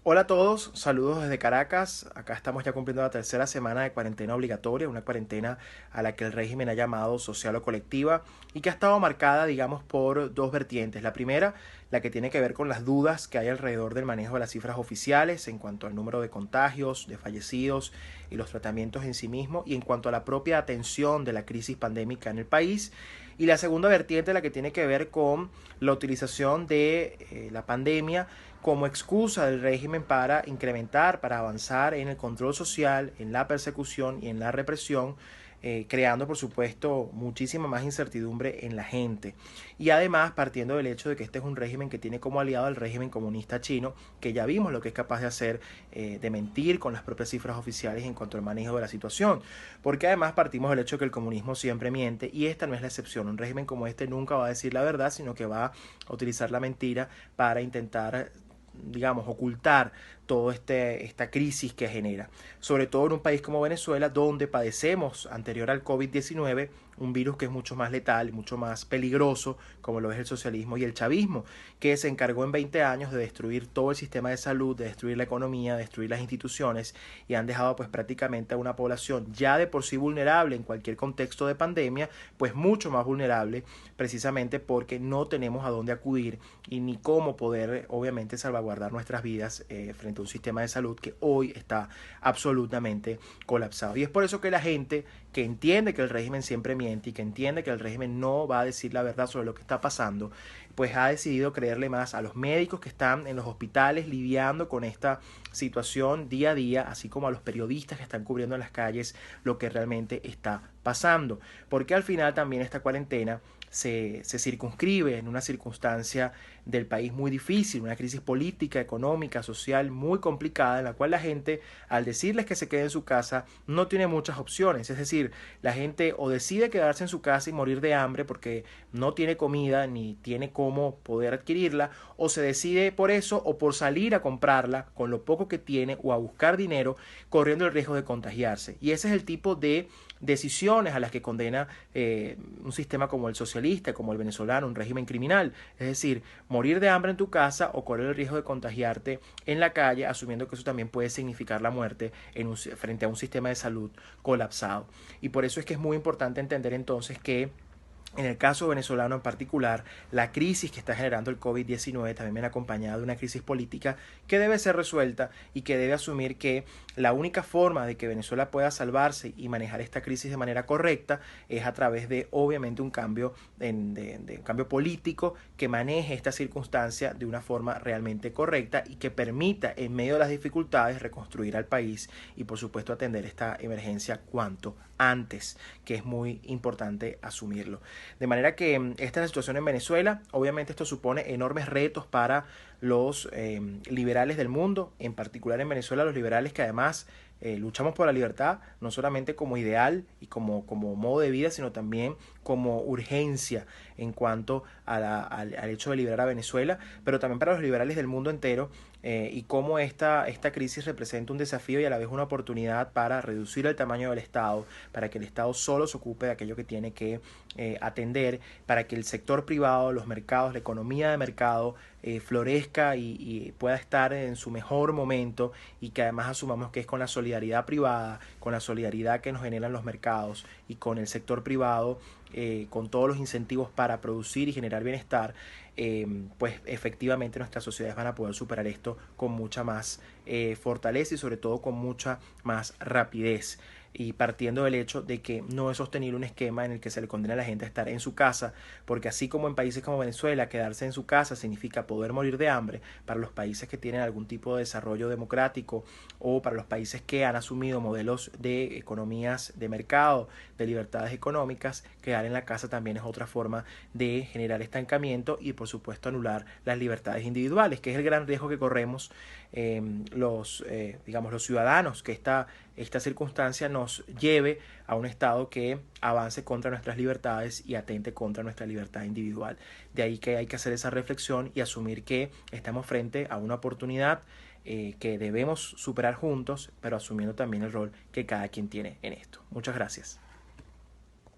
Hola a todos, saludos desde Caracas. Acá estamos ya cumpliendo la tercera semana de cuarentena obligatoria, una cuarentena a la que el régimen ha llamado social o colectiva y que ha estado marcada, digamos, por dos vertientes. La primera, la que tiene que ver con las dudas que hay alrededor del manejo de las cifras oficiales en cuanto al número de contagios, de fallecidos y los tratamientos en sí mismos, y en cuanto a la propia atención de la crisis pandémica en el país. Y la segunda vertiente, la que tiene que ver con la utilización de la pandemia como excusa del régimen para incrementar, para avanzar en el control social, en la persecución y en la represión, creando por supuesto muchísima más incertidumbre en la gente. Y además partiendo del hecho de que este es un régimen que tiene como aliado al régimen comunista chino, que ya vimos lo que es capaz de hacer, de mentir con las propias cifras oficiales en cuanto al manejo de la situación. Porque además partimos del hecho de que el comunismo siempre miente, y esta no es la excepción. Un régimen como este nunca va a decir la verdad, sino que va a utilizar la mentira para intentar, digamos, ocultar toda esta crisis que genera. Sobre todo en un país como Venezuela, donde padecemos, anterior al COVID-19, un virus que es mucho más letal, mucho más peligroso, como lo es el socialismo y el chavismo, que se encargó en 20 años de destruir todo el sistema de salud, de destruir la economía, de destruir las instituciones, y han dejado pues prácticamente a una población ya de por sí vulnerable en cualquier contexto de pandemia, pues mucho más vulnerable, precisamente porque no tenemos a dónde acudir y ni cómo poder obviamente salvaguardar nuestras vidas frente a un sistema de salud que hoy está absolutamente colapsado. Y es por eso que la gente que entiende que el régimen siempre miente y que entiende que el régimen no va a decir la verdad sobre lo que está pasando, pues ha decidido creerle más a los médicos que están en los hospitales lidiando con esta situación día a día, así como a los periodistas que están cubriendo en las calles lo que realmente está pasando. Porque al final también esta cuarentena se circunscribe en una circunstancia del país muy difícil, una crisis política, económica, social muy complicada, en la cual la gente, al decirles que se quede en su casa, no tiene muchas opciones. Es decir, la gente o decide quedarse en su casa y morir de hambre porque no tiene comida ni tiene cómo poder adquirirla, o se decide por eso o por salir a comprarla con lo poco que tiene o a buscar dinero corriendo el riesgo de contagiarse. Y ese es el tipo de decisiones a las que condena un sistema como el socialista, como el venezolano, un régimen criminal. Es decir, morir de hambre en tu casa o correr el riesgo de contagiarte en la calle, asumiendo que eso también puede significar la muerte frente a un sistema de salud colapsado. Y por eso es que es muy importante entender entonces que en el caso venezolano en particular, la crisis que está generando el COVID-19 también viene acompañada de una crisis política que debe ser resuelta y que debe asumir que la única forma de que Venezuela pueda salvarse y manejar esta crisis de manera correcta es a través de, obviamente, un cambio, de un cambio político que maneje esta circunstancia de una forma realmente correcta y que permita, en medio de las dificultades, reconstruir al país y, por supuesto, atender esta emergencia cuanto antes, que es muy importante asumirlo. De manera que esta es la situación en Venezuela. Obviamente esto supone enormes retos para los liberales del mundo, en particular en Venezuela los liberales que además luchamos por la libertad, no solamente como ideal y como modo de vida, sino también como urgencia en cuanto al hecho de liberar a Venezuela, pero también para los liberales del mundo entero, y cómo esta crisis representa un desafío y a la vez una oportunidad para reducir el tamaño del Estado, para que el Estado solo se ocupe de aquello que tiene que atender, para que el sector privado, los mercados, la economía de mercado florezca y pueda estar en su mejor momento, y que además asumamos que es con la solidaridad privada, con la solidaridad que nos generan los mercados y con el sector privado, con todos los incentivos para producir y generar bienestar, pues efectivamente nuestras sociedades van a poder superar esto con mucha más fortaleza y sobre todo con mucha más rapidez, y partiendo del hecho de que no es sostenible un esquema en el que se le condena a la gente a estar en su casa, porque así como en países como Venezuela quedarse en su casa significa poder morir de hambre, para los países que tienen algún tipo de desarrollo democrático o para los países que han asumido modelos de economías de mercado, de libertades económicas, quedar en la casa también es otra forma de generar estancamiento y por supuesto anular las libertades individuales, que es el gran riesgo que corremos digamos, los ciudadanos, que esta circunstancia nos lleve a un Estado que avance contra nuestras libertades y atente contra nuestra libertad individual. De ahí que hay que hacer esa reflexión y asumir que estamos frente a una oportunidad que debemos superar juntos, pero asumiendo también el rol que cada quien tiene en esto. Muchas gracias.